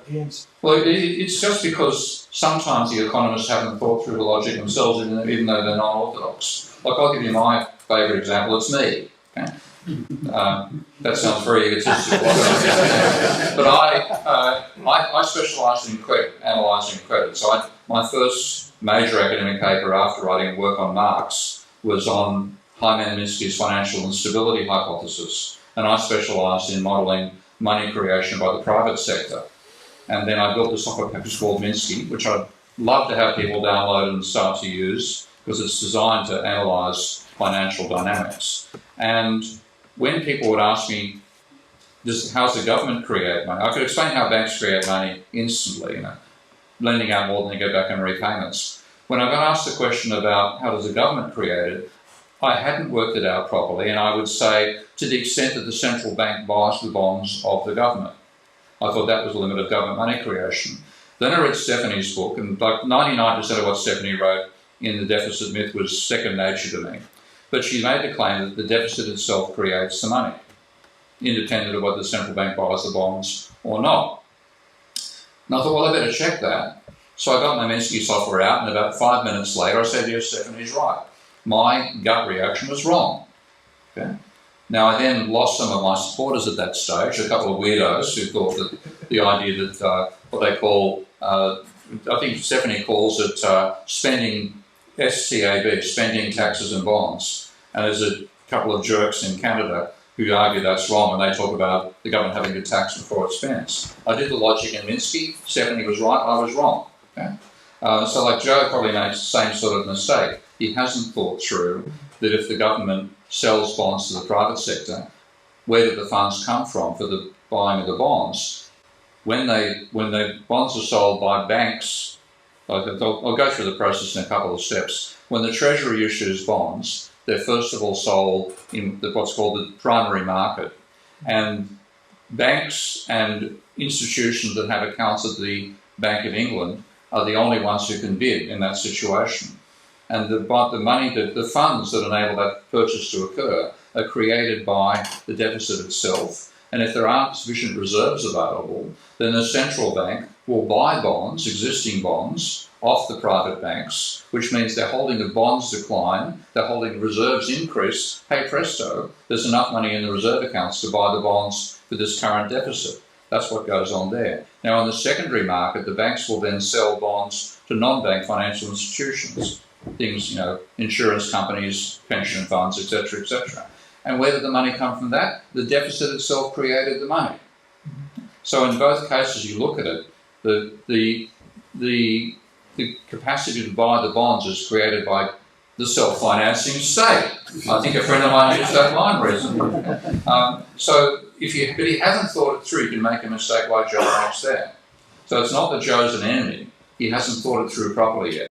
against? Well, it's just because sometimes the economists haven't thought through the logic themselves, even though they're non-orthodox. Like, I'll give you my favourite example. It's me. Okay? That sounds very egotistical. But I specialise in credit, analysing credit. So my first major academic paper after writing work on Marx was on Hyman Minsky's financial instability hypothesis. And I specialised in modelling money creation by the private sector. And then I built a software package called Minsky, which I'd love to have people download and start to use because it's designed to analyse financial dynamics. And when people would ask me, how's the government create money? I could explain how banks create money instantly, lending out more than they get back in repayments. When I got asked the question about how does the government create it, I hadn't worked it out properly, and I would say to the extent that the central bank buys the bonds of the government. I thought that was the limit of government money creation. Then I read Stephanie's book, and like 99% of what Stephanie wrote in The Deficit Myth was second nature to me. But she made the claim that the deficit itself creates the money, independent of whether the central bank buys the bonds or not. And I thought, well, I better check that. So I got my Minsky software out, and about 5 minutes later I said, yes, Stephanie's right. My gut reaction was wrong. Okay? Now, I then lost some of my supporters at that stage, a couple of weirdos who thought that the idea that what they call, I think Stephanie calls it spending, STAB, spending taxes and bonds. And there's a couple of jerks in Canada who argue that's wrong, and they talk about the government having to tax before it spends. I did the logic in Minsky. Stephanie was right, I was wrong. Okay? So like Joe probably makes the same sort of mistake. He hasn't thought through that if the government sells bonds to the private sector, where do the funds come from for the buying of the bonds? When the bonds are sold by banks, I'll go through the process in a couple of steps. When the Treasury issues bonds, they're first of all sold in what's called the primary market. And banks and institutions that have accounts at the Bank of England are the only ones who can bid in that situation. And the funds that enable that purchase to occur are created by the deficit itself. And if there aren't sufficient reserves available, then the central bank will buy bonds, existing bonds, off the private banks, which means they're holding the bonds decline, they're holding reserves increase. Hey presto, there's enough money in the reserve accounts to buy the bonds for this current deficit. That's what goes on there. Now, in the secondary market, the banks will then sell bonds to non-bank financial institutions. Things, insurance companies, pension funds, etc., etc. And where did the money come from that? The deficit itself created the money. So in both cases, you look at it, the capacity to buy the bonds is created by the self-financing state. I think a friend of mine used that line recently. But he hasn't thought it through, you can make a mistake like Joe makes there. So it's not that Joe's an enemy, he hasn't thought it through properly yet.